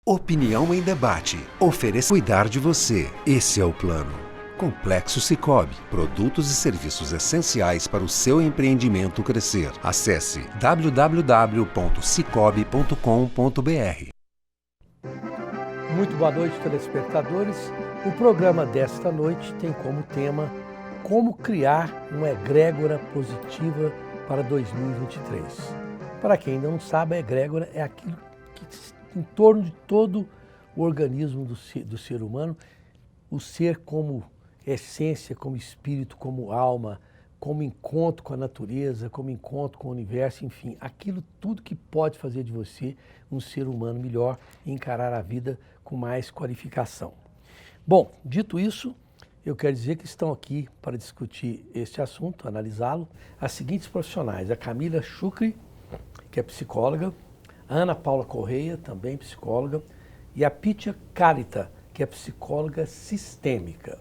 Opinião em debate. Ofereça cuidar de você. Esse é o plano. Complexo Sicoob. Produtos e serviços essenciais para o seu empreendimento crescer. Acesse www.sicoob.com.br. Muito boa noite, telespectadores. O programa desta noite tem como tema como criar uma egrégora positiva para 2023. Para quem não sabe, a egrégora é aquilo que em torno de todo o organismo do ser humano, o ser como essência, como espírito, como alma, como encontro com a natureza, como encontro com o universo, enfim, aquilo tudo que pode fazer de você um ser humano melhor e encarar a vida com mais qualificação. Bom, dito isso, eu quero dizer que estão aqui para discutir este assunto, analisá-lo, as seguintes profissionais: a Camila Chucri, que é psicóloga, a Ana Paula Correia, também psicóloga, e a Pitya Kalita, que é psicóloga sistêmica.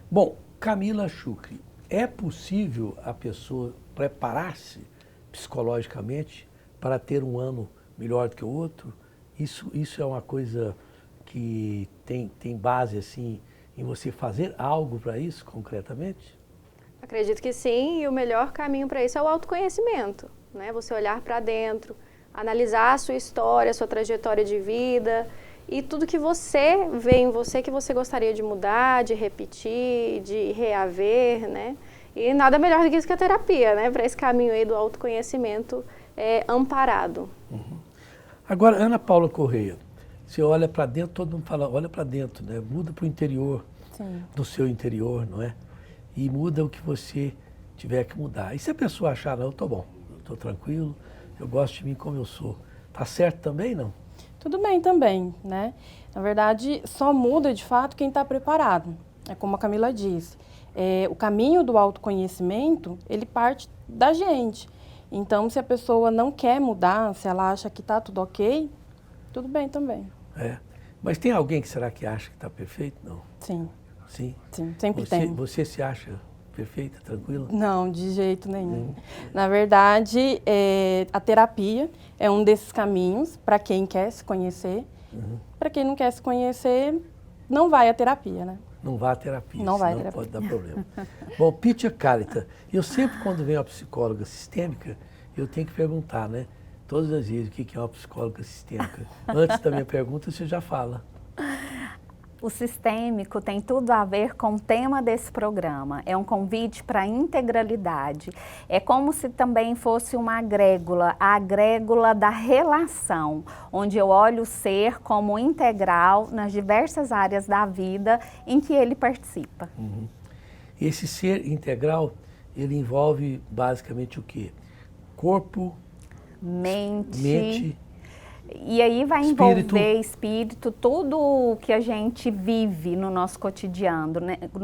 Bom, Camila Chucri, é possível a pessoa preparar-se psicologicamente para ter um ano melhor do que o outro? Isso é uma coisa que tem base assim em você fazer algo para isso concretamente? Acredito que sim, e o melhor caminho para isso é o autoconhecimento, né? Você olhar para dentro, analisar a sua história, a sua trajetória de vida e tudo que você vê em você que você gostaria de mudar, de repetir, de reaver, né? E nada melhor do que isso que a terapia, né? Para esse caminho aí do autoconhecimento amparado. Uhum. Agora, Ana Paula Correia, você olha para dentro, todo mundo fala, olha para dentro, né? Muda para o interior, sim, do seu interior, não é? E muda o que você tiver que mudar. E se a pessoa achar, não, eu tô bom, eu tô tranquilo, eu gosto de mim como eu sou, tá certo também, não? Tudo bem também, né? Na verdade, só muda de fato quem está preparado. É como a Camila disse, o caminho do autoconhecimento, ele parte da gente. Então, se a pessoa não quer mudar, se ela acha que está tudo ok, tudo bem também. Mas tem alguém que será que acha que está perfeito? Não. Sim. Sim? Sim, sempre tem. Você se acha perfeita, tranquila? Não, de jeito nenhum. Na verdade, a terapia é um desses caminhos para quem quer se conhecer. Uhum. Para quem não quer se conhecer, não vai à terapia, né? Não vá à terapia, não vai à terapia. Pode dar problema. Bom, Pitya Kalita, eu sempre quando venho uma psicóloga sistêmica, eu tenho que perguntar, né? Todas as vezes, o que é uma psicóloga sistêmica? Antes da minha pergunta, você já fala. O sistêmico tem tudo a ver com o tema desse programa. É um convite para a integralidade. É como se também fosse uma agrégula, a agrégula da relação, onde eu olho o ser como integral nas diversas áreas da vida em que ele participa. Uhum. Esse ser integral, ele envolve basicamente o quê? Corpo, mente. E aí vai envolver espírito, tudo o que a gente vive no nosso cotidiano, né? Os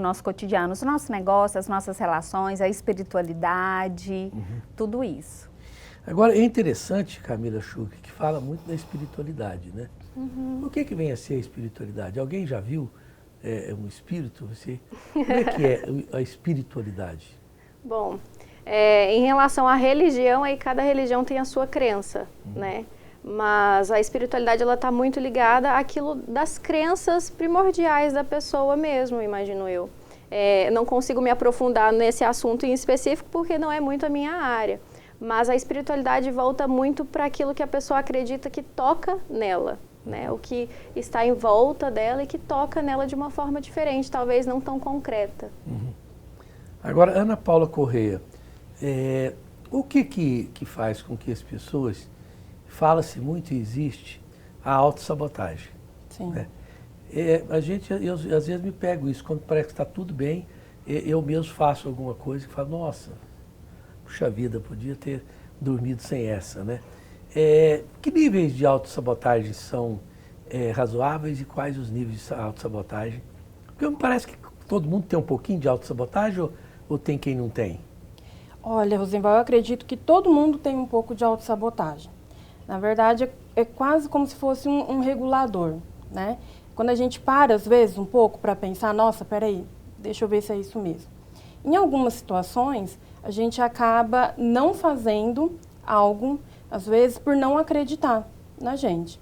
nossos negócios, as nossas relações, a espiritualidade, tudo isso. Agora, é interessante, Camila Chucri, que fala muito da espiritualidade, né? O que vem a ser a espiritualidade? Alguém já viu um espírito? Como é que é a espiritualidade? Bom, em relação à religião, aí cada religião tem a sua crença, né? Mas a espiritualidade, ela está muito ligada àquilo das crenças primordiais da pessoa mesmo, imagino eu. Não consigo me aprofundar nesse assunto em específico porque não é muito a minha área. Mas a espiritualidade volta muito para aquilo que a pessoa acredita que toca nela, né? O que está em volta dela e que toca nela de uma forma diferente, talvez não tão concreta. Agora, Ana Paula Correia, o que faz com que as pessoas... Fala-se muito e existe a autossabotagem. Sim. Né? Eu às vezes me pego isso, quando parece que está tudo bem, eu mesmo faço alguma coisa e falo, nossa, puxa vida, podia ter dormido sem essa, né? Que níveis de autossabotagem são razoáveis e quais os níveis de autossabotagem? Porque me parece que todo mundo tem um pouquinho de autossabotagem ou tem quem não tem? Olha, Rosenval, eu acredito que todo mundo tem um pouco de autossabotagem. Na verdade, é quase como se fosse um regulador, né? Quando a gente para, às vezes, um pouco para pensar, nossa, peraí, deixa eu ver se é isso mesmo. Em algumas situações, a gente acaba não fazendo algo, às vezes, por não acreditar na gente.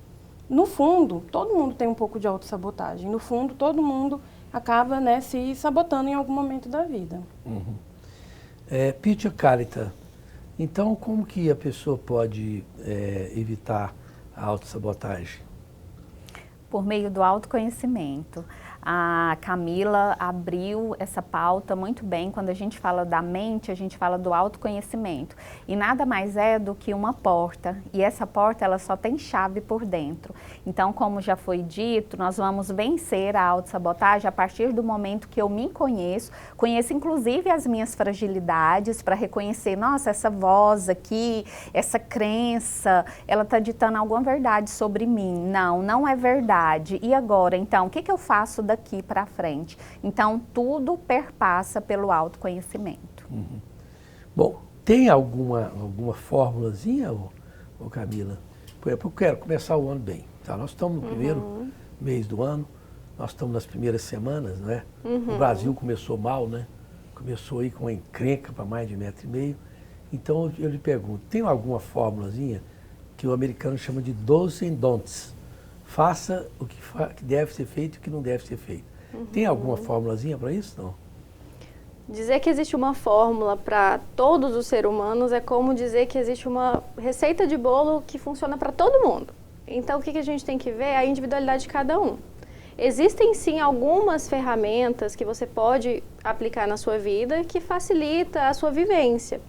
no fundo, todo mundo tem um pouco de autossabotagem. No fundo, todo mundo acaba, né, se sabotando em algum momento da vida. Pitya Kalita, então como que a pessoa pode evitar a autossabotagem? Por meio do autoconhecimento. A Camila abriu essa pauta muito bem. Quando a gente fala da mente, a gente fala do autoconhecimento. E nada mais é do que uma porta. E essa porta, ela só tem chave por dentro. Então, como já foi dito, nós vamos vencer a autossabotagem a partir do momento que eu me conheço. Conheço, inclusive, as minhas fragilidades para reconhecer, nossa, essa voz aqui, essa crença, ela está ditando alguma verdade sobre mim. Não, não é verdade. E agora, então, o que eu faço daqui para frente? Então, tudo perpassa pelo autoconhecimento. Bom, tem alguma fórmulazinha, ô Camila? Por exemplo, eu quero começar o ano bem. Tá? Nós estamos no primeiro mês do ano, nós estamos nas primeiras semanas, né? O Brasil começou mal, né? Começou aí com uma encrenca para mais de 1,5 metro. Então, eu lhe pergunto, tem alguma fórmulazinha que o americano chama de do's and don'ts? Faça o que deve ser feito e o que não deve ser feito. Tem alguma formulazinha para isso, não? Dizer que existe uma fórmula para todos os seres humanos é como dizer que existe uma receita de bolo que funciona para todo mundo. Então, o que a gente tem que ver é a individualidade de cada um. Existem, sim, algumas ferramentas que você pode aplicar na sua vida que facilita a sua vivência.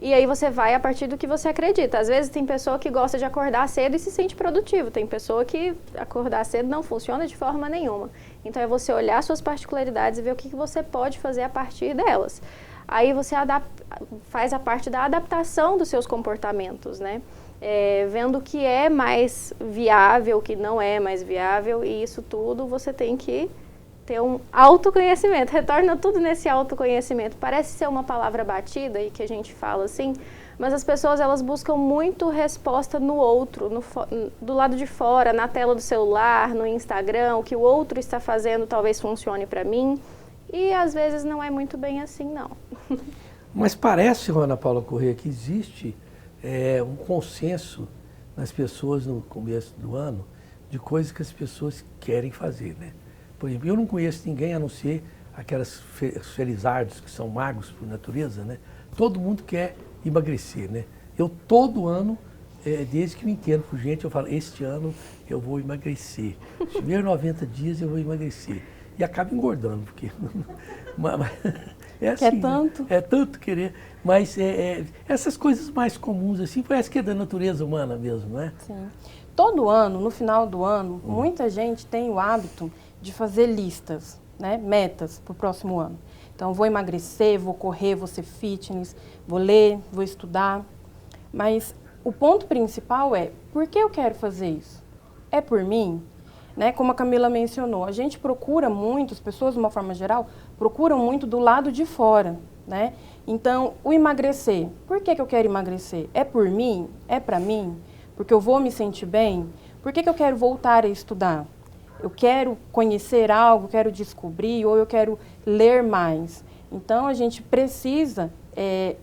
E aí você vai a partir do que você acredita. Às vezes tem pessoa que gosta de acordar cedo e se sente produtivo. Tem pessoa que acordar cedo não funciona de forma nenhuma. Então é você olhar suas particularidades e ver o que você pode fazer a partir delas. Aí você faz a parte da adaptação dos seus comportamentos, né? Vendo o que é mais viável, o que não é mais viável. E isso tudo você tem que ter um autoconhecimento, retorna tudo nesse autoconhecimento. Parece ser uma palavra batida e que a gente fala assim, mas as pessoas elas buscam muito resposta no outro, do lado de fora, na tela do celular, no Instagram, o que o outro está fazendo talvez funcione para mim, e às vezes não é muito bem assim, não. Mas parece, Ana Paula Corrêa, que existe um consenso nas pessoas no começo do ano de coisas que as pessoas querem fazer, né? Por exemplo, eu não conheço ninguém a não ser aquelas felizardos que são magos por natureza, né? Todo mundo quer emagrecer, né? Eu todo ano, desde que eu entendo por gente, eu falo, este ano eu vou emagrecer. Os primeiros 90 dias eu vou emagrecer. E acaba engordando, porque é assim, é tanto. Né? É tanto querer. Mas essas coisas mais comuns, assim, parece que é da natureza humana mesmo, né? Sim. Todo ano, no final do ano, muita gente tem o hábito de fazer listas, né, metas para o próximo ano. Então, vou emagrecer, vou correr, vou ser fitness, vou ler, vou estudar. Mas o ponto principal é, por que eu quero fazer isso? É por mim? Né? Como a Camila mencionou, a gente procura muito, as pessoas, de uma forma geral, procuram muito do lado de fora, né? Então, o emagrecer, por que eu quero emagrecer? É por mim? É para mim? Porque eu vou me sentir bem? Por que eu quero voltar a estudar? Eu quero conhecer algo, quero descobrir, ou eu quero ler mais. Então, a gente precisa,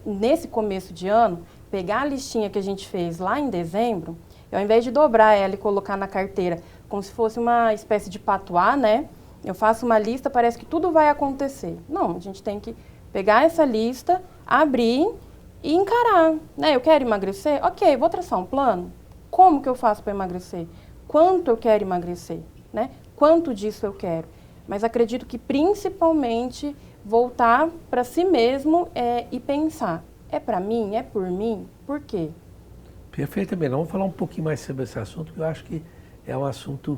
nesse começo de ano, pegar a listinha que a gente fez lá em dezembro, e ao invés de dobrar ela e colocar na carteira, como se fosse uma espécie de patuá, né? Eu faço uma lista, parece que tudo vai acontecer. Não, a gente tem que pegar essa lista, abrir e encarar, né? Eu quero emagrecer? Ok, vou traçar um plano. Como que eu faço para emagrecer? Quanto eu quero emagrecer? Né? Quanto disso eu quero? Mas acredito que principalmente voltar para si mesmo e pensar, é para mim? É por mim? Por quê? Perfeitamente. Vamos falar um pouquinho mais sobre esse assunto, porque eu acho que é um assunto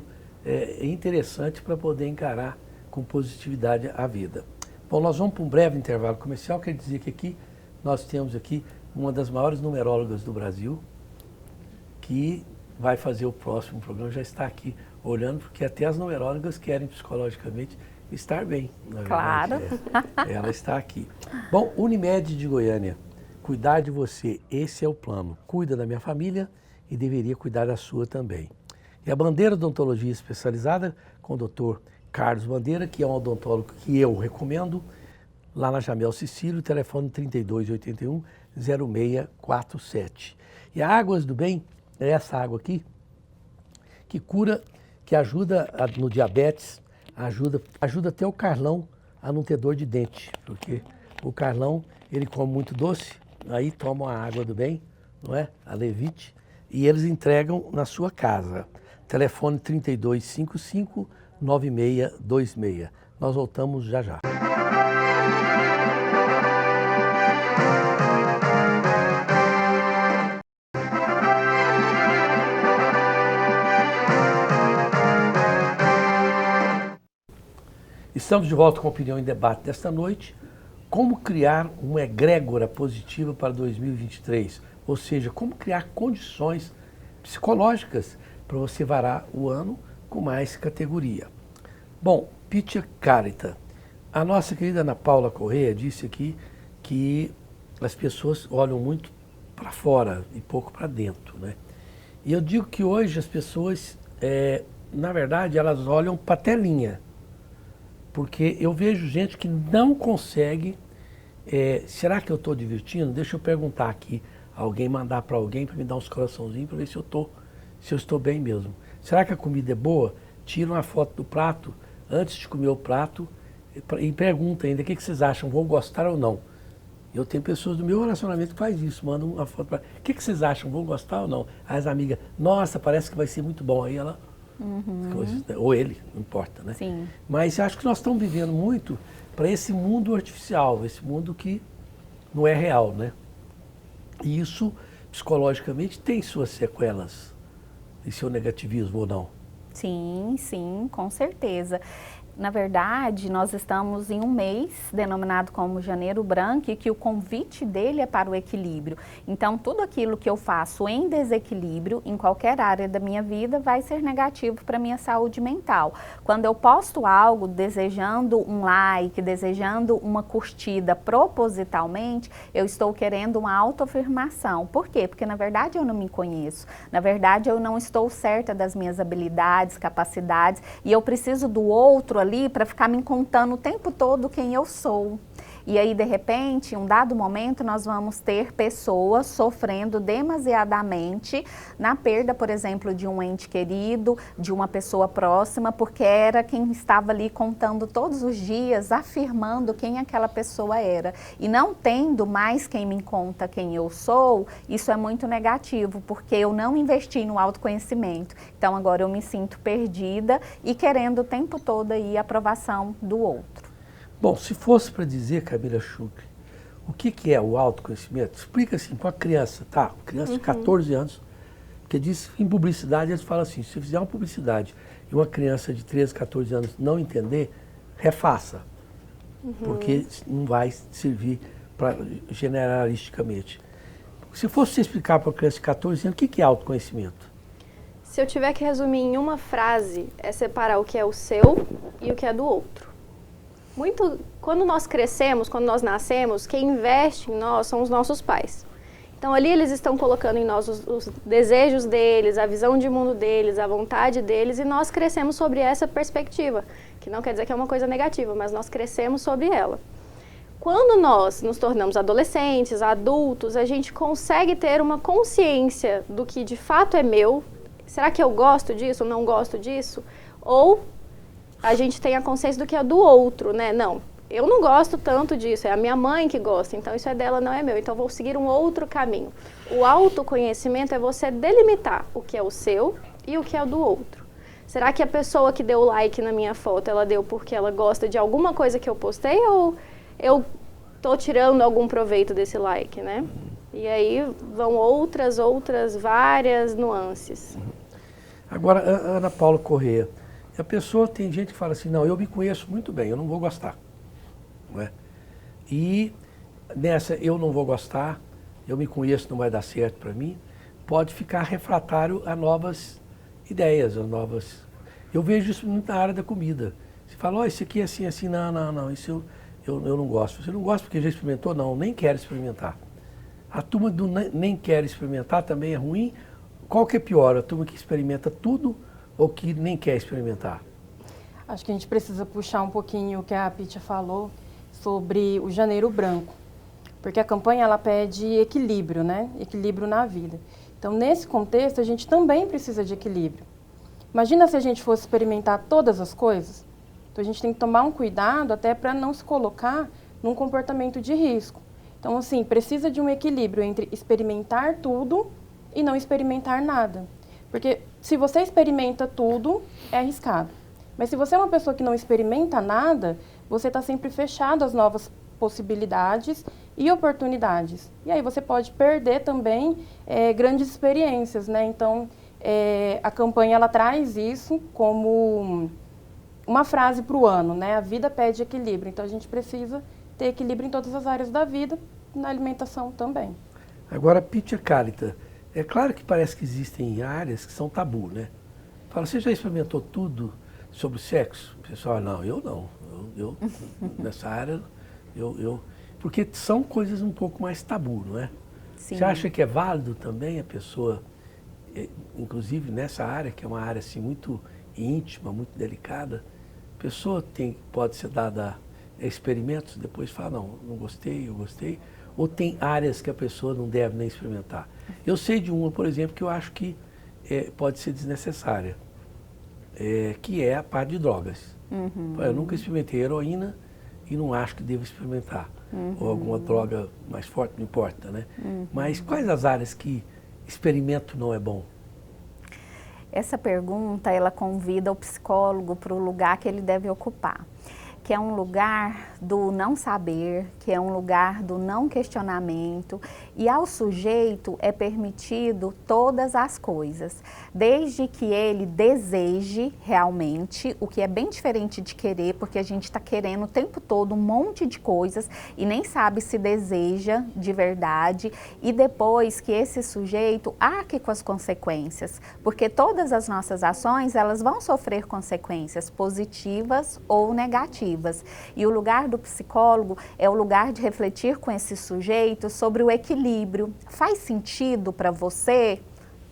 interessante para poder encarar com positividade a vida. Bom, nós vamos para um breve intervalo comercial. Quer dizer que aqui nós temos aqui uma das maiores numerólogas do Brasil, que vai fazer o próximo programa, já está aqui olhando, porque até as numerólogas querem psicologicamente estar bem. Claro. Ela está aqui. Bom, Unimed de Goiânia, cuidar de você, esse é o plano. Cuida da minha família e deveria cuidar da sua também. E a Bandeira Odontologia Especializada com o Dr. Carlos Bandeira, que é um odontólogo que eu recomendo, lá na Jamel Cecílio, telefone 3281-0647. E a Águas do Bem é essa água aqui, que cura, que ajuda no diabetes, ajuda até o Carlão a não ter dor de dente, porque o Carlão, ele come muito doce, aí toma a água do bem, não é? A Levite, e eles entregam na sua casa. Telefone 3255-9626. Nós voltamos já já. Estamos de volta com a Opinião em Debate desta noite. Como criar uma egrégora positiva para 2023? Ou seja, como criar condições psicológicas para você varar o ano com mais categoria. Bom, Pitya Carita, a nossa querida Ana Paula Correia disse aqui que as pessoas olham muito para fora e pouco para dentro, né? E eu digo que hoje as pessoas, na verdade, elas olham para a telinha. Porque eu vejo gente que não consegue, será que eu estou divertindo? Deixa eu perguntar aqui, alguém mandar para alguém para me dar uns coraçãozinhos para ver se eu estou bem mesmo. Será que a comida é boa? Tira uma foto do prato antes de comer o prato e pergunta ainda, o que vocês acham, vou gostar ou não? Eu tenho pessoas do meu relacionamento que faz isso, mandam uma foto para o que vocês acham, vou gostar ou não? Aí as amigas, nossa, parece que vai ser muito bom. Aí ela... ou ele, não importa, né? Sim. Mas eu acho que nós estamos vivendo muito para esse mundo artificial, esse mundo que não é real, né? E isso, psicologicamente, tem suas sequelas e seu negativismo ou não? Sim, sim, com certeza. Na verdade, nós estamos em um mês denominado como Janeiro Branco e que o convite dele é para o equilíbrio. Então, tudo aquilo que eu faço em desequilíbrio, em qualquer área da minha vida, vai ser negativo para a minha saúde mental. Quando eu posto algo desejando um like, desejando uma curtida propositalmente, eu estou querendo uma autoafirmação. Por quê? Porque, na verdade, eu não me conheço. Na verdade, eu não estou certa das minhas habilidades, capacidades e eu preciso do outro ali para ficar me contando o tempo todo quem eu sou. E aí, de repente, em um dado momento, nós vamos ter pessoas sofrendo demasiadamente na perda, por exemplo, de um ente querido, de uma pessoa próxima, porque era quem estava ali contando todos os dias, afirmando quem aquela pessoa era. E não tendo mais quem me conta quem eu sou, isso é muito negativo, porque eu não investi no autoconhecimento. Então, agora eu me sinto perdida e querendo o tempo todo aí a aprovação do outro. Bom, se fosse para dizer, Camila Chucre, o que é o autoconhecimento? Explica assim para uma criança, tá? Criança de 14 anos, porque diz em publicidade, eles falam assim, se fizer uma publicidade e uma criança de 13, 14 anos não entender, refaça, porque não vai servir generalisticamente. Se fosse explicar para uma criança de 14 anos, o que é autoconhecimento? Se eu tiver que resumir em uma frase, é separar o que é o seu e o que é do outro. Quando nós crescemos, quando nós nascemos, quem investe em nós são os nossos pais. Então ali eles estão colocando em nós os desejos deles, a visão de mundo deles, a vontade deles, e nós crescemos sobre essa perspectiva, que não quer dizer que é uma coisa negativa, mas nós crescemos sobre ela. Quando nós nos tornamos adolescentes, adultos, a gente consegue ter uma consciência do que de fato é meu. Será que eu gosto disso, não gosto disso? Ou a gente tem a consciência do que é do outro, né? Não, eu não gosto tanto disso, é a minha mãe que gosta, então isso é dela, não é meu, então vou seguir um outro caminho. O autoconhecimento é você delimitar o que é o seu e o que é do outro. Será que a pessoa que deu o like na minha foto, ela deu porque ela gosta de alguma coisa que eu postei ou eu tô tirando algum proveito desse like, né? E aí vão outras várias nuances. Agora, Ana Paula Correia, a pessoa, tem gente que fala assim, não, eu me conheço muito bem, eu não vou gostar. Não é? E nessa, eu não vou gostar, eu me conheço, não vai dar certo para mim, pode ficar refratário a novas ideias, a novas... Eu vejo isso muito na área da comida. Você fala, ó, isso aqui é assim, assim, não, isso eu não gosto. Você não gosta porque já experimentou? Não, nem quero experimentar. A turma do nem quer experimentar também é ruim. Qual que é pior, a turma que experimenta tudo ou que nem quer experimentar? Acho que a gente precisa puxar um pouquinho o que a Pitya falou sobre o Janeiro Branco, porque a campanha ela pede equilíbrio, né? Equilíbrio na vida. Então, nesse contexto, a gente também precisa de equilíbrio. Imagina se a gente fosse experimentar todas as coisas. Então a gente tem que tomar um cuidado até para não se colocar num comportamento de risco. Então, assim, precisa de um equilíbrio entre experimentar tudo e não experimentar nada. Porque se você experimenta tudo, é arriscado. Mas se você é uma pessoa que não experimenta nada, você está sempre fechado às novas possibilidades e oportunidades. E aí você pode perder também grandes experiências, né? Então, a campanha ela traz isso como uma frase para o ano, né? A vida pede equilíbrio. Então, a gente precisa ter equilíbrio em todas as áreas da vida, na alimentação também. Agora, Pitya Kalita, é claro que parece que existem áreas que são tabu, né? Fala, você já experimentou tudo sobre sexo? O pessoal, não, eu não. Eu nessa área, porque são coisas um pouco mais tabu, não é? Sim. Você acha que é válido também a pessoa, inclusive nessa área, que é uma área assim, muito íntima, muito delicada, a pessoa pode ser dada experimentos, depois fala, não gostei, eu gostei, ou tem áreas que a pessoa não deve nem experimentar? Eu sei de uma, por exemplo, que eu acho que pode ser desnecessária, que é a parte de drogas. Uhum. Eu nunca experimentei heroína e não acho que devo experimentar. Uhum. Ou alguma droga mais forte, não importa, né? Uhum. Mas quais as áreas que experimento não é bom? Essa pergunta, ela convida o psicólogo para o lugar que ele deve ocupar, que é um lugar do não saber, que é um lugar do não questionamento, e ao sujeito é permitido todas as coisas, desde que ele deseje realmente, o que é bem diferente de querer, porque a gente está querendo o tempo todo um monte de coisas e nem sabe se deseja de verdade, e depois que esse sujeito arque com as consequências, porque todas as nossas ações, elas vão sofrer consequências positivas ou negativas. E o lugar do psicólogo é o lugar de refletir com esse sujeito sobre o equilíbrio. Faz sentido para você?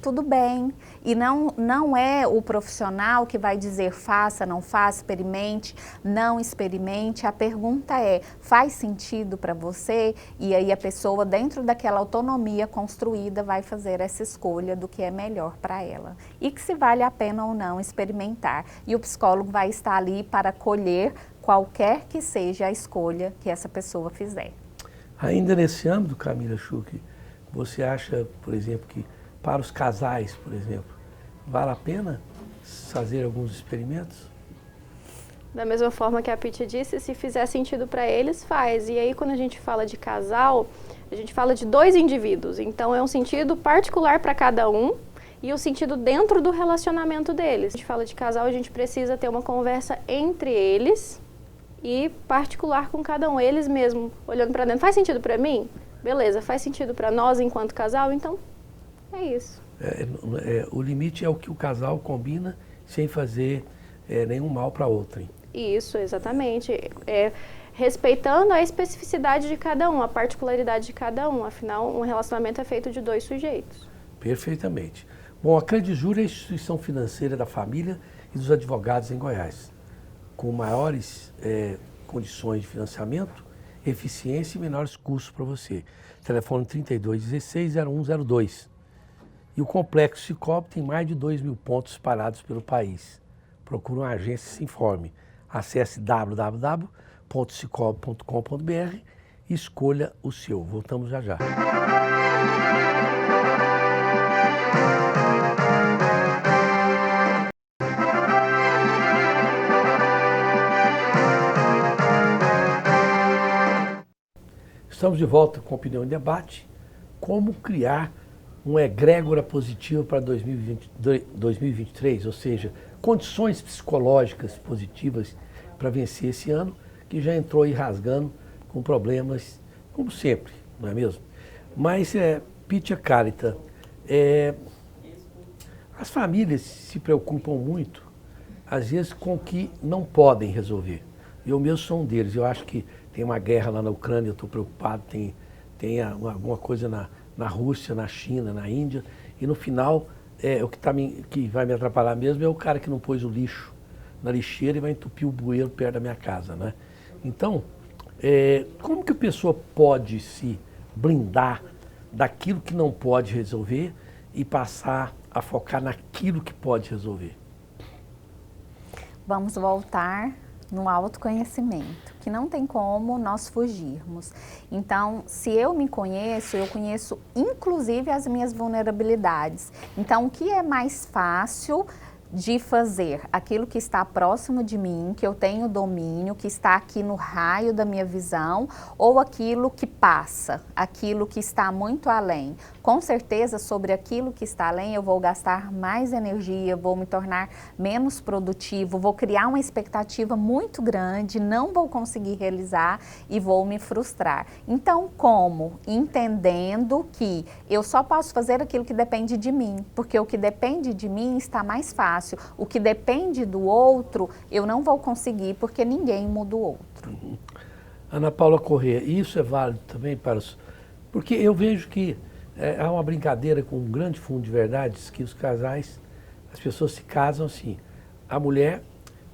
Tudo bem. E não é o profissional que vai dizer faça, não faça, experimente, não experimente. A pergunta é, faz sentido para você? E aí a pessoa, dentro daquela autonomia construída, vai fazer essa escolha do que é melhor para ela. E que se vale a pena ou não experimentar. E o psicólogo vai estar ali para colher qualquer que seja a escolha que essa pessoa fizer. Ainda nesse âmbito, Camila Schuch, você acha, por exemplo, que para os casais, por exemplo, vale a pena fazer alguns experimentos? Da mesma forma que a Pitya disse, se fizer sentido para eles, faz. E aí, quando a gente fala de casal, a gente fala de dois indivíduos. Então, é um sentido particular para cada um e o sentido dentro do relacionamento deles. A gente fala de casal, a gente precisa ter uma conversa entre eles e particular com cada um, eles mesmos, olhando para dentro. Faz sentido para mim? Beleza, faz sentido para nós enquanto casal? Então, é isso. O limite é o que o casal combina sem fazer nenhum mal para outrem. Isso, exatamente. Respeitando a especificidade de cada um, a particularidade de cada um. Afinal, um relacionamento é feito de dois sujeitos. Perfeitamente. Bom, a Credijur é a instituição financeira da família e dos advogados em Goiás, com maiores condições de financiamento, eficiência e menores custos para você. Telefone 3216-0102. E o Complexo Cicobi tem mais de 2.000 pontos espalhados pelo país. Procure uma agência e se informe. Acesse www.cicobi.com.br e escolha o seu. Voltamos já já. Estamos de volta com Opinião em Debate. Como criar uma egrégora positiva para 2023, ou seja, condições psicológicas positivas para vencer esse ano, que já entrou aí rasgando com problemas, como sempre, não é mesmo? Mas, Pitya Kalita, as famílias se preocupam muito, às vezes, com o que não podem resolver. Eu mesmo sou um deles. Eu acho que tem uma guerra lá na Ucrânia, eu estou preocupado, tem alguma coisa na Rússia, na China, na Índia, e no final, o que vai me atrapalhar mesmo é o cara que não pôs o lixo na lixeira e vai entupir o bueiro perto da minha casa, né? Então, como que a pessoa pode se blindar daquilo que não pode resolver e passar a focar naquilo que pode resolver? vamos voltar no autoconhecimento, que não tem como nós fugirmos. Então, se eu me conheço, eu conheço inclusive as minhas vulnerabilidades. Então, o que é mais fácil de fazer? Aquilo que está próximo de mim, que eu tenho domínio, que está aqui no raio da minha visão, ou aquilo que passa, aquilo que está muito além? Com certeza, sobre aquilo que está além, eu vou gastar mais energia, vou me tornar menos produtivo, vou criar uma expectativa muito grande, não vou conseguir realizar e vou me frustrar. Então, como? Entendendo que eu só posso fazer aquilo que depende de mim, porque o que depende de mim está mais fácil. O que depende do outro, eu não vou conseguir, porque ninguém muda o outro. Ana Paula Corrêa, isso é válido também para os... Porque eu vejo que há uma brincadeira com um grande fundo de verdades, que os casais, as pessoas se casam assim. A mulher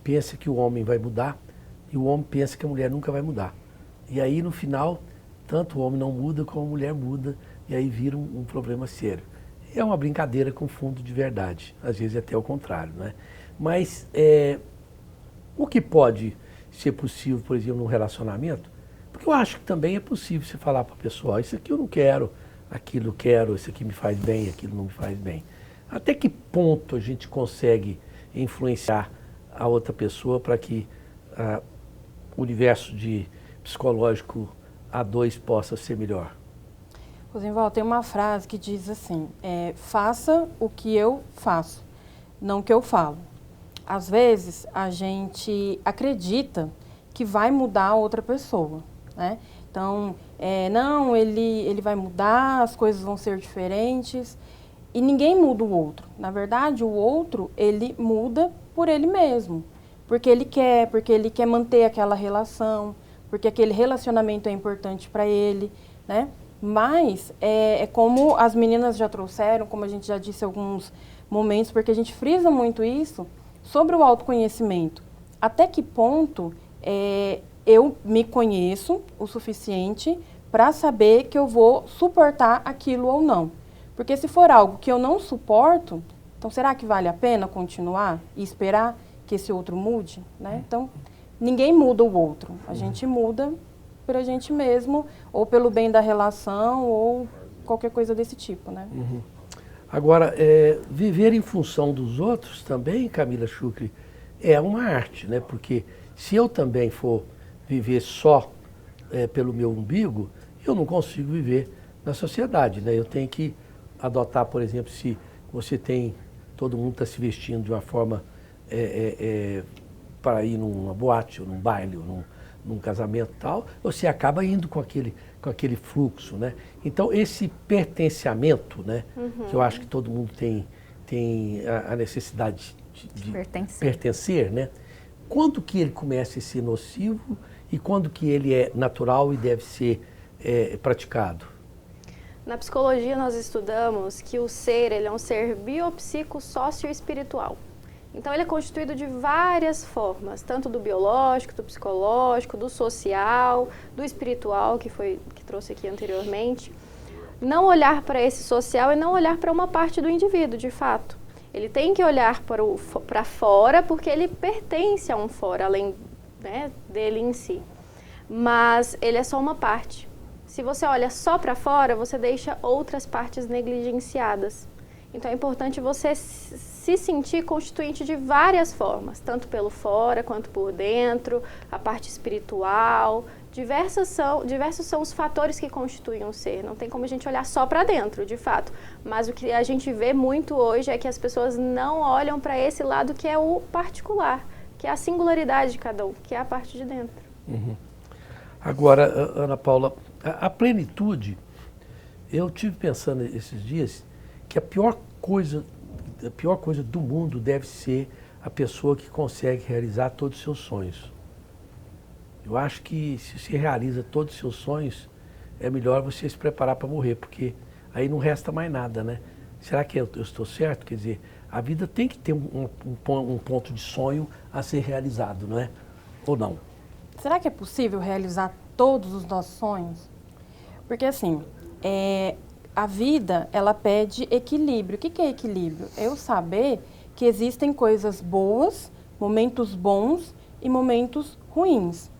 pensa que o homem vai mudar e o homem pensa que a mulher nunca vai mudar. E aí, no final, tanto o homem não muda como a mulher muda, e aí vira um problema sério. É uma brincadeira com fundo de verdade, às vezes até o contrário, né? Mas o que pode ser possível, por exemplo, num relacionamento, porque eu acho que também é possível você falar para a pessoa, isso aqui eu não quero, aquilo eu quero, isso aqui me faz bem, aquilo não me faz bem. Até que ponto a gente consegue influenciar a outra pessoa para que o universo psicológico a dois possa ser melhor? Rosenval, tem uma frase que diz assim, faça o que eu faço, não o que eu falo. Às vezes, a gente acredita que vai mudar a outra pessoa, né? Então, não, ele vai mudar, as coisas vão ser diferentes, e ninguém muda o outro. Na verdade, o outro, ele muda por ele mesmo, porque ele quer manter aquela relação, porque aquele relacionamento é importante para ele, né? Mas como as meninas já trouxeram, como a gente já disse em alguns momentos, porque a gente frisa muito isso, sobre o autoconhecimento. Até que ponto eu me conheço o suficiente para saber que eu vou suportar aquilo ou não? Porque se for algo que eu não suporto, então será que vale a pena continuar e esperar que esse outro mude, né? Então, ninguém muda o outro, a gente muda pra gente mesmo, ou pelo bem da relação, ou qualquer coisa desse tipo, né? Uhum. Agora, viver em função dos outros também, Camila Chucri, é uma arte, né? Porque se eu também for viver só pelo meu umbigo, eu não consigo viver na sociedade, né? Eu tenho que adotar, por exemplo, se todo mundo está se vestindo de uma forma para ir numa boate, ou num baile, ou num casamento e tal, você acaba indo com aquele fluxo, né? Então, esse pertencimento, né? Que eu acho que todo mundo tem a necessidade de pertencer, né? Quando que ele começa a ser nocivo e quando que ele é natural e deve ser praticado? Na psicologia, nós estudamos que o ser, ele é um ser biopsico-sócio-espiritual. Então, ele é constituído de várias formas, tanto do biológico, do psicológico, do social, do espiritual, que trouxe aqui anteriormente. Não olhar para esse social e não olhar para uma parte do indivíduo, de fato. Ele tem que olhar para fora, porque ele pertence a um fora, além, né, dele em si. Mas ele é só uma parte. Se você olha só para fora, você deixa outras partes negligenciadas. Então, é importante você se sentir constituinte de várias formas, tanto pelo fora quanto por dentro, a parte espiritual. Diversos são os fatores que constituem um ser. Não tem como a gente olhar só para dentro, de fato. Mas o que a gente vê muito hoje é que as pessoas não olham para esse lado que é o particular, que é a singularidade de cada um, que é a parte de dentro. Uhum. Agora, Ana Paula, a plenitude, eu tive pensando esses dias que a pior coisa do mundo deve ser a pessoa que consegue realizar todos os seus sonhos. Eu acho que se você realiza todos os seus sonhos, é melhor você se preparar para morrer, porque aí não resta mais nada, né? Será que eu estou certo? Quer dizer, a vida tem que ter um ponto de sonho a ser realizado, não é? Ou não? Será que é possível realizar todos os nossos sonhos? Porque assim, a vida, ela pede equilíbrio. O que é equilíbrio? É eu saber que existem coisas boas momentos bons e momentos ruins.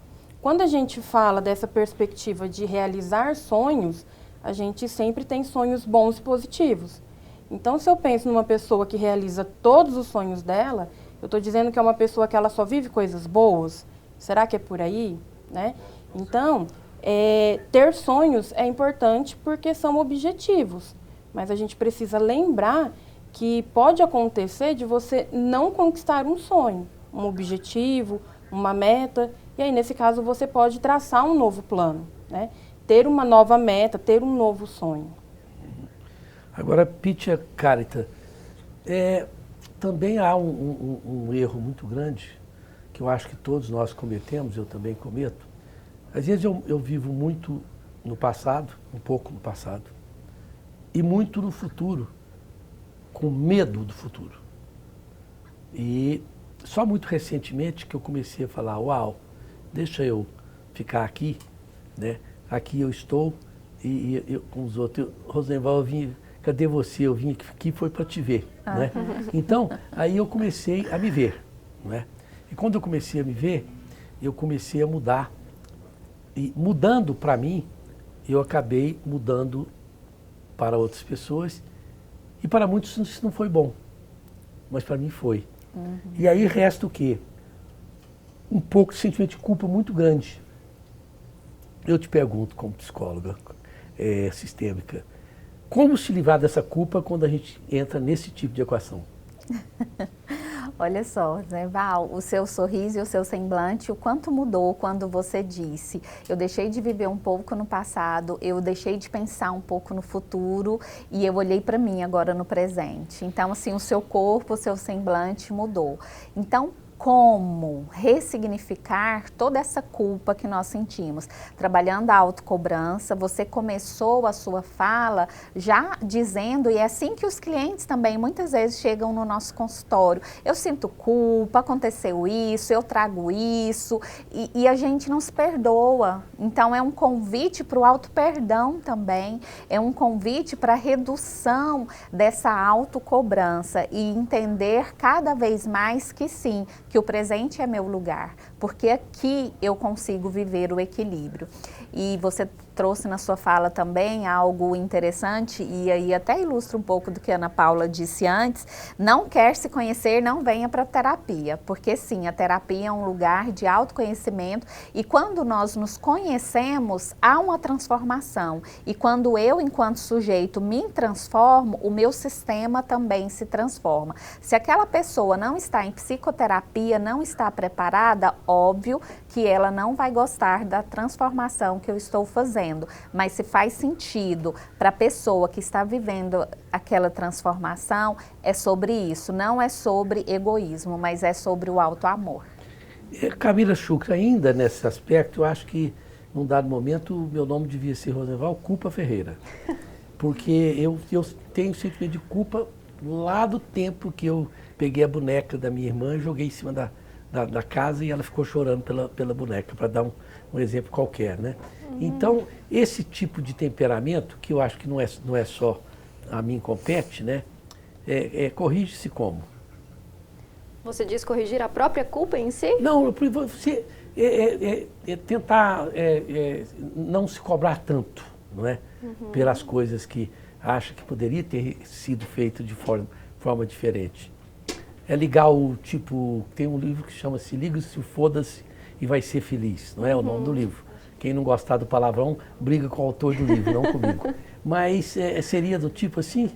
Quando a gente fala dessa perspectiva de realizar sonhos, a gente sempre tem sonhos bons e positivos. Então, se eu penso numa pessoa que realiza todos os sonhos dela, eu estou dizendo que é uma pessoa que ela só vive coisas boas? Será que é por aí? Né? Então, ter sonhos é importante porque são objetivos, mas a gente precisa lembrar que pode acontecer de você não conquistar um sonho, um objetivo, uma meta, e aí, nesse caso, você pode traçar um novo plano, né? Ter uma nova meta, ter um novo sonho. Agora, Pitya Karita, também há um erro muito grande, que eu acho que todos nós cometemos, eu também cometo. Às vezes eu vivo muito no passado, um pouco no passado, e muito no futuro, com medo do futuro. E só muito recentemente que eu comecei a falar, uau, deixa eu ficar aqui, né? Aqui eu estou, e eu, com os outros, Rosenval, eu vim, cadê você? Eu vim aqui, foi para te ver, né? Então, aí eu comecei a me ver, né? E quando eu comecei a me ver, eu comecei a mudar. E mudando para mim, eu acabei mudando para outras pessoas. E para muitos isso não foi bom, mas para mim foi. E aí resta o quê? Um pouco de sentimento de culpa muito grande. Eu te pergunto, como psicóloga sistêmica, como se livrar dessa culpa quando a gente entra nesse tipo de equação? Olha só, né, Val, o seu sorriso e o seu semblante, o quanto mudou quando você disse, eu deixei de viver um pouco no passado, eu deixei de pensar um pouco no futuro e eu olhei para mim agora no presente. Então, assim, o seu corpo, o seu semblante mudou. Então, como ressignificar toda essa culpa que nós sentimos? Trabalhando a autocobrança, você começou a sua fala já dizendo, e é assim que os clientes também muitas vezes chegam no nosso consultório, eu sinto culpa, aconteceu isso, eu trago isso, e a gente não se perdoa. Então é um convite para o auto-perdão também, é um convite para a redução dessa autocobrança e entender cada vez mais que sim, que o presente é meu lugar, porque aqui eu consigo viver o equilíbrio. E você trouxe na sua fala também algo interessante, e aí até ilustra um pouco do que a Ana Paula disse antes, não quer se conhecer, não venha para a terapia, porque sim, a terapia é um lugar de autoconhecimento, e quando nós nos conhecemos, há uma transformação, e quando eu, enquanto sujeito, me transformo, o meu sistema também se transforma. Se aquela pessoa não está em psicoterapia, não está preparada, óbvio que ela não vai gostar da transformação que eu estou fazendo, mas se faz sentido para a pessoa que está vivendo aquela transformação, é sobre isso, não é sobre egoísmo, mas é sobre o auto-amor. Camila Chucra, ainda nesse aspecto, eu acho que num dado momento o meu nome devia ser Rosenval Culpa Ferreira, porque eu tenho sentimento de culpa lá do tempo que eu peguei a boneca da minha irmã e joguei em cima da casa e ela ficou chorando pela boneca, para dar um exemplo qualquer, né? Então, esse tipo de temperamento, que eu acho que não é só a mim compete, né? Corrige-se como? Você diz corrigir a própria culpa em si? Não, você tentar não se cobrar tanto, não é? Pelas coisas que acha que poderia ter sido feito de forma diferente. É legal, tipo, tem um livro que chama-se Liga-se, Foda-se e Vai Ser Feliz, não é o nome do livro. Quem não gostar do palavrão, briga com o autor do livro, não comigo. Mas seria do tipo assim?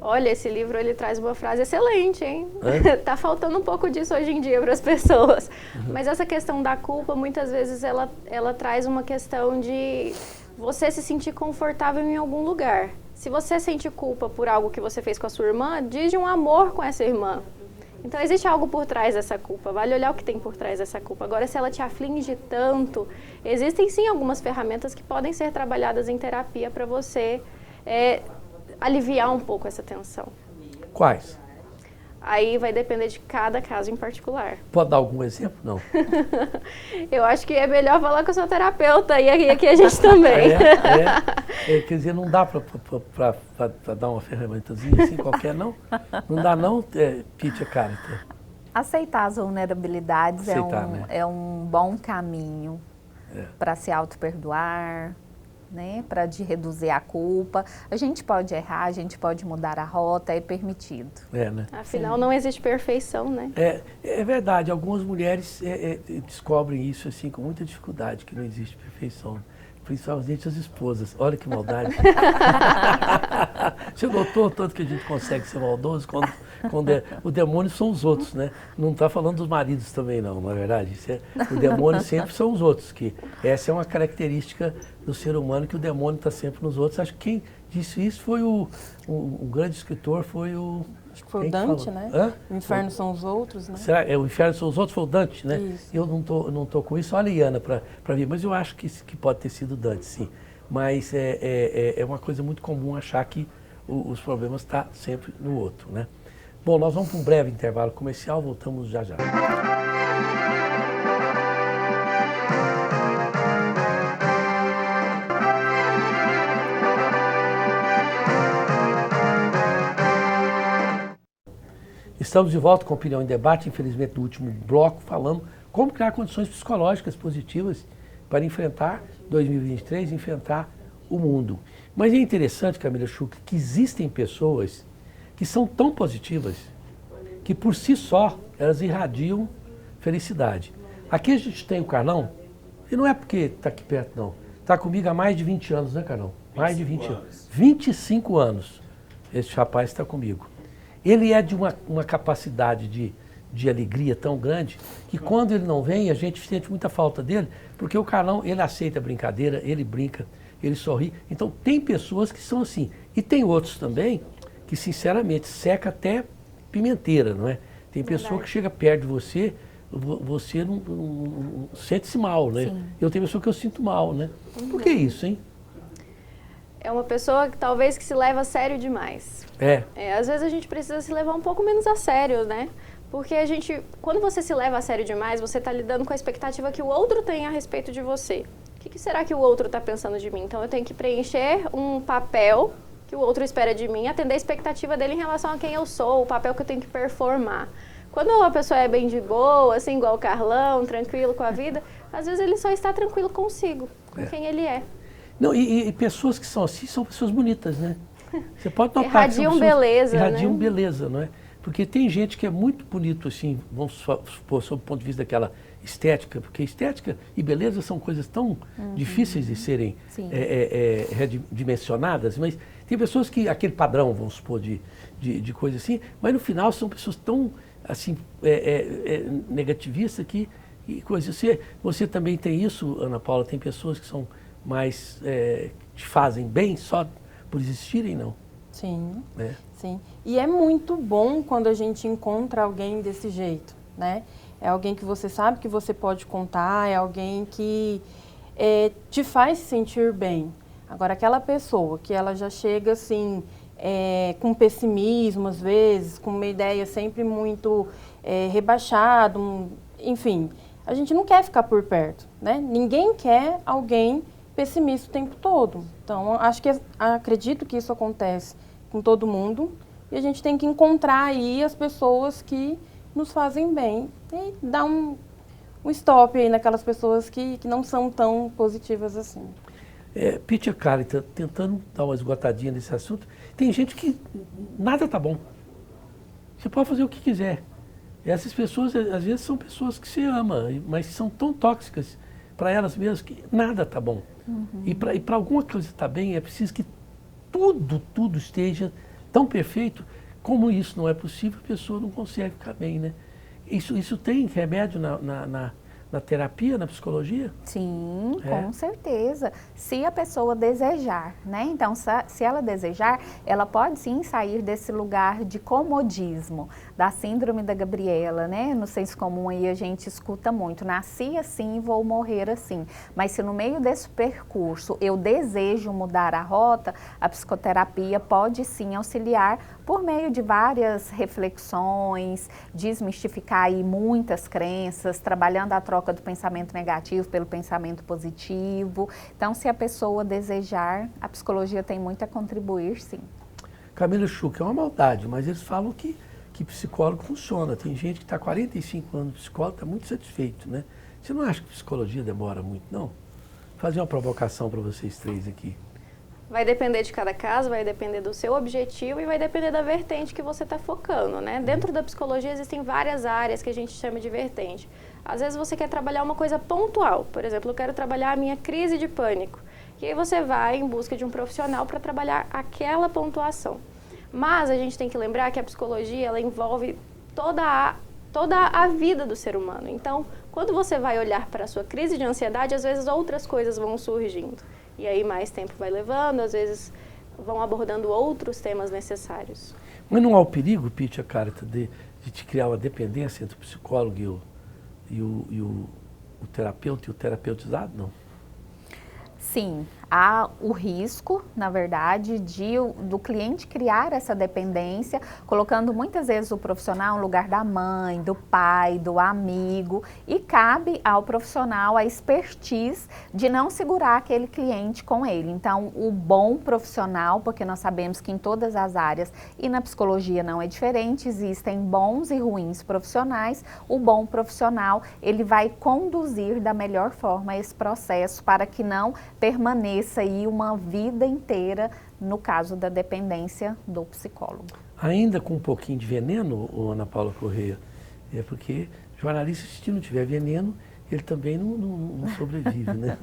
Olha, esse livro ele traz uma frase excelente, hein? Tá faltando um pouco disso hoje em dia para as pessoas. Mas essa questão da culpa, muitas vezes ela traz uma questão de você se sentir confortável em algum lugar. Se você sente culpa por algo que você fez com a sua irmã, diz de um amor com essa irmã. Então, existe algo por trás dessa culpa, vale olhar o que tem por trás dessa culpa. Agora, se ela te aflige tanto, existem sim algumas ferramentas que podem ser trabalhadas em terapia para você aliviar um pouco essa tensão. Quais? Aí vai depender de cada caso em particular. Pode dar algum exemplo? Não. Eu acho que é melhor falar com o seu terapeuta e aqui a gente também. Quer dizer, não dá para dar uma ferramentazinha assim qualquer, não? Não dá não, Pitya Karita? Aceitar as vulnerabilidades Aceitar, é um bom caminho para se auto-perdoar, né? Para reduzir a culpa. A gente pode errar, a gente pode mudar a rota, é permitido. Né? Afinal, não existe perfeição, né? É verdade, algumas mulheres descobrem isso assim com muita dificuldade, que não existe perfeição. Principalmente as esposas. Olha que maldade. Você notou tanto que a gente consegue ser maldoso quando o demônio são os outros, né? Não está falando dos maridos também não, na verdade. O demônio sempre são os outros, que essa é uma característica do ser humano, que o demônio está sempre nos outros. Acho que quem disse isso foi o grande escritor, foi o... Acho que foi o Dante, né? Hã? O inferno são os outros, né? Será? O inferno são os outros, foi o Dante, né? Isso. Eu não tô com isso. Olha a Iana para ver, mas eu acho que pode ter sido Dante, sim. Mas é uma coisa muito comum achar que os problemas estão sempre no outro, né? Bom, nós vamos para um breve intervalo comercial, voltamos já já. Estamos de volta com Opinião em Debate, infelizmente no último bloco, falando como criar condições psicológicas positivas para enfrentar 2023, enfrentar o mundo. Mas é interessante, Camila Schuch, que existem pessoas que são tão positivas que por si só elas irradiam felicidade. Aqui a gente tem o Carlão, e não é porque está aqui perto não, está comigo há mais de 20 anos, né, Carlão? Mais de 20 anos. 25 anos esse rapaz está comigo. Ele é de uma capacidade de alegria tão grande que quando ele não vem, a gente sente muita falta dele, porque o Carlão, ele aceita a brincadeira, ele brinca, ele sorri. Então tem pessoas que são assim. E tem outros também que, sinceramente, seca até pimenteira, não é? Tem pessoa que chega perto de você, você não sente-se mal, né? Sim. Eu tenho pessoa que eu sinto mal, né? Por que isso, hein? É uma pessoa que talvez que se leva a sério demais. Às vezes a gente precisa se levar um pouco menos a sério, né? Porque quando você se leva a sério demais, você está lidando com a expectativa que o outro tem a respeito de você. O que será que o outro está pensando de mim? Então eu tenho que preencher um papel que o outro espera de mim, atender a expectativa dele em relação a quem eu sou, o papel que eu tenho que performar. Quando uma pessoa é bem de boa, assim, igual o Carlão, tranquilo com a vida, às vezes ele só está tranquilo consigo, com quem ele é. Não, e pessoas que são assim são pessoas bonitas, né? Você pode notar irradiam beleza, irradiam né? beleza, não é? Porque tem gente que é muito bonito, assim, vamos supor, sob o ponto de vista daquela estética, porque estética e beleza são coisas tão difíceis de serem redimensionadas, mas tem pessoas que, aquele padrão, vamos supor, de coisa assim, mas no final são pessoas tão, assim, negativistas que coisa. Você também tem isso, Ana Paula, tem pessoas que são mais, te fazem bem só por existirem, não? Sim, sim. E é muito bom quando a gente encontra alguém desse jeito, né? É alguém que você sabe que você pode contar, é alguém que te faz sentir bem. Agora, aquela pessoa que ela já chega assim, com pessimismo às vezes, com uma ideia sempre muito rebaixada, enfim, a gente não quer ficar por perto, né? Ninguém quer alguém pessimista o tempo todo. Então, acredito que isso acontece com todo mundo e a gente tem que encontrar aí as pessoas que nos fazem bem e dar um stop aí naquelas pessoas que não são tão positivas assim. Pitya Kalita, tentando dar uma esgotadinha nesse assunto, tem gente que nada tá bom. Você pode fazer o que quiser. Essas pessoas, às vezes, são pessoas que você ama, mas são tão tóxicas para elas mesmas que nada tá bom. E para alguma coisa estar bem, é preciso que tudo esteja tão perfeito. Como isso não é possível, a pessoa não consegue ficar bem, né? Isso tem remédio na terapia, na psicologia? Sim, com certeza. Se a pessoa desejar, né? Então, se ela desejar, ela pode sim sair desse lugar de comodismo, da síndrome da Gabriela, né? No senso comum aí a gente escuta muito, nasci assim, vou morrer assim. Mas se no meio desse percurso eu desejo mudar a rota, a psicoterapia pode sim auxiliar por meio de várias reflexões, desmistificar aí muitas crenças, trabalhando a troca do pensamento negativo pelo pensamento positivo. Então, se a pessoa desejar, a psicologia tem muito a contribuir, sim. Camila Schuch, é uma maldade, mas eles falam que que psicólogo funciona. Tem gente que está 45 anos de psicólogo, está muito satisfeito, né? Você não acha que psicologia demora muito, não? Vou fazer uma provocação para vocês três aqui. Vai depender de cada caso, vai depender do seu objetivo e vai depender da vertente que você está focando, né? Dentro da psicologia existem várias áreas que a gente chama de vertente. Às vezes você quer trabalhar uma coisa pontual. Por exemplo, eu quero trabalhar a minha crise de pânico. E aí você vai em busca de um profissional para trabalhar aquela pontuação. Mas a gente tem que lembrar que a psicologia, ela envolve toda a vida do ser humano. Então, quando você vai olhar para a sua crise de ansiedade, às vezes outras coisas vão surgindo. E aí mais tempo vai levando, às vezes vão abordando outros temas necessários. Mas não há o perigo, Pítia Carita, de te criar uma dependência entre o psicólogo e o terapeuta e o terapeutizado, não? Sim, há o risco, na verdade, do cliente criar essa dependência, colocando muitas vezes o profissional no lugar da mãe, do pai, do amigo, e cabe ao profissional a expertise de não segurar aquele cliente com ele. Então, o bom profissional, porque nós sabemos que em todas as áreas, e na psicologia não é diferente, existem bons e ruins profissionais, o bom profissional, ele vai conduzir da melhor forma esse processo para que não permaneça aí uma vida inteira no caso da dependência do psicólogo. Ainda com um pouquinho de veneno, Ana Paula Correia, é porque jornalista, se não tiver veneno, ele também não sobrevive, né?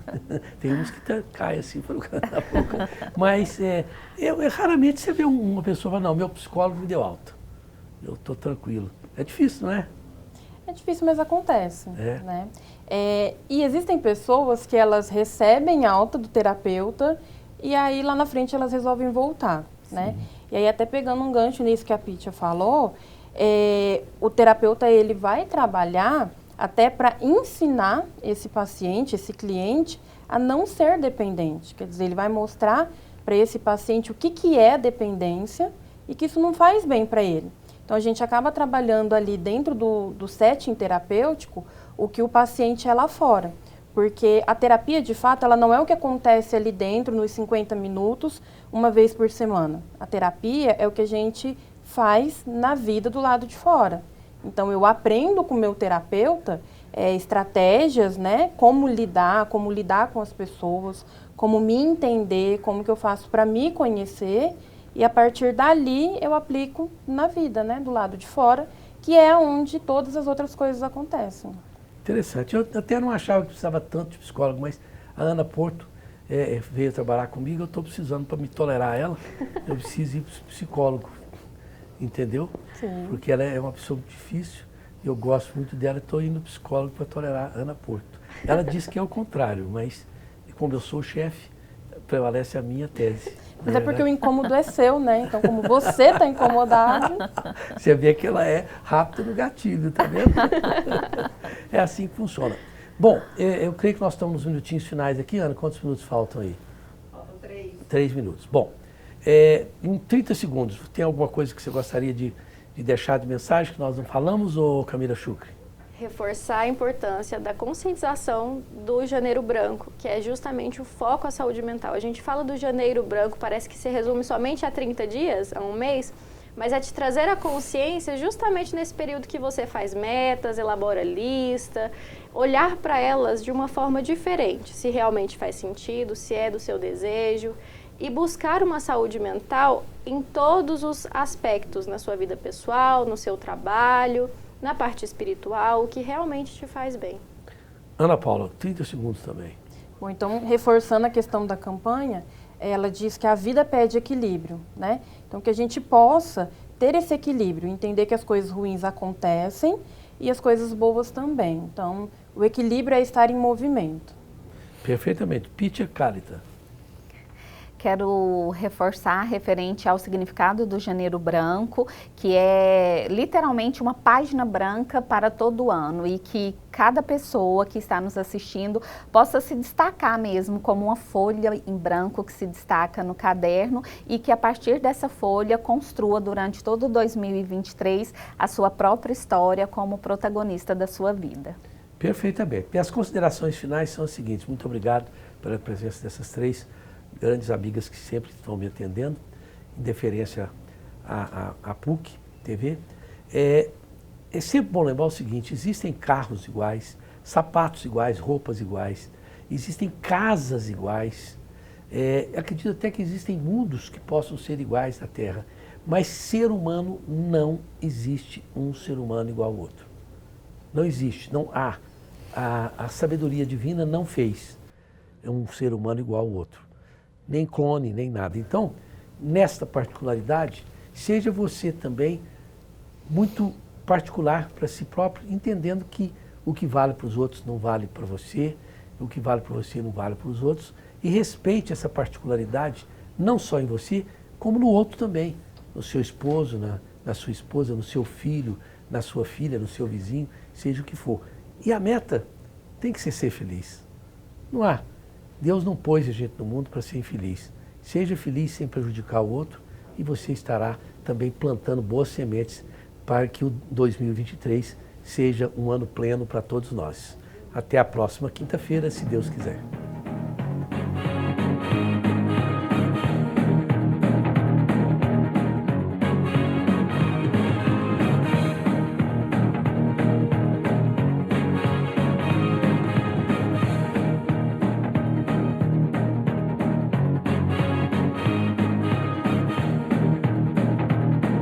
Tem uns que caem assim para o boca. Mas raramente você vê uma pessoa falar, não, meu psicólogo me deu alta, eu estou tranquilo. É difícil, não é? É difícil, mas acontece, É. né? E existem pessoas que elas recebem alta do terapeuta e aí lá na frente elas resolvem voltar, né? E aí até pegando um gancho nisso que a Pítia falou, o terapeuta ele vai trabalhar até para ensinar esse paciente, esse cliente, a não ser dependente. Quer dizer, ele vai mostrar para esse paciente o que é dependência e que isso não faz bem para ele. Então, a gente acaba trabalhando ali dentro do setting terapêutico o que o paciente é lá fora. Porque a terapia, de fato, ela não é o que acontece ali dentro, nos 50 minutos, uma vez por semana. A terapia é o que a gente faz na vida do lado de fora. Então, eu aprendo com o meu terapeuta estratégias, né? Como lidar com as pessoas, como me entender, como que eu faço para me conhecer. E a partir dali eu aplico na vida, né, do lado de fora, que é onde todas as outras coisas acontecem. Interessante. Eu até não achava que precisava tanto de psicólogo, mas a Ana Porto veio trabalhar comigo, eu estou precisando, para me tolerar ela, eu preciso ir para o psicólogo, entendeu? Sim. Porque ela é uma pessoa difícil, eu gosto muito dela, estou indo para o psicólogo para tolerar a Ana Porto. Ela disse que é o contrário, mas como eu sou o chefe, prevalece a minha tese. Mas é porque o incômodo é seu, né? Então, como você está incomodado... Você vê que ela é rápida no gatilho, tá vendo? É assim que funciona. Bom, eu creio que nós estamos nos minutinhos finais aqui. Ana, quantos minutos faltam aí? Faltam 3. 3 minutos. Bom, em 30 segundos, tem alguma coisa que você gostaria de deixar de mensagem que nós não falamos, ou Camila Chucre? Reforçar a importância da conscientização do Janeiro Branco, que é justamente o foco à saúde mental. A gente fala do Janeiro Branco, parece que se resume somente a 30 dias, a um mês, mas é te trazer a consciência justamente nesse período que você faz metas, elabora lista, olhar para elas de uma forma diferente, se realmente faz sentido, se é do seu desejo, e buscar uma saúde mental em todos os aspectos, na sua vida pessoal, no seu trabalho, na parte espiritual, o que realmente te faz bem. Ana Paula, 30 segundos também. Bom, então, reforçando a questão da campanha, ela diz que a vida pede equilíbrio, né? Então, que a gente possa ter esse equilíbrio, entender que as coisas ruins acontecem e as coisas boas também. Então, o equilíbrio é estar em movimento. Perfeitamente. Pítia Carita. Quero reforçar referente ao significado do Janeiro Branco, que é literalmente uma página branca para todo ano e que cada pessoa que está nos assistindo possa se destacar mesmo como uma folha em branco que se destaca no caderno e que a partir dessa folha construa durante todo 2023 a sua própria história como protagonista da sua vida. Perfeitamente. E as considerações finais são as seguintes. Muito obrigado pela presença dessas 3 grandes amigas que sempre estão me atendendo, em deferência à PUC TV. É sempre bom lembrar o seguinte, existem carros iguais, sapatos iguais, roupas iguais, existem casas iguais, acredito até que existem mundos que possam ser iguais na Terra, mas ser humano não existe um ser humano igual ao outro. Não existe, não há. A sabedoria divina não fez um ser humano igual ao outro, nem clone, nem nada. Então, nesta particularidade, seja você também muito particular para si próprio, entendendo que o que vale para os outros não vale para você, o que vale para você não vale para os outros, e respeite essa particularidade, não só em você, como no outro também, no seu esposo, na sua esposa, no seu filho, na sua filha, no seu vizinho, seja o que for. E a meta tem que ser feliz. Não há. Deus não pôs a gente no mundo para ser infeliz. Seja feliz sem prejudicar o outro e você estará também plantando boas sementes para que o 2023 seja um ano pleno para todos nós. Até a próxima quinta-feira, se Deus quiser.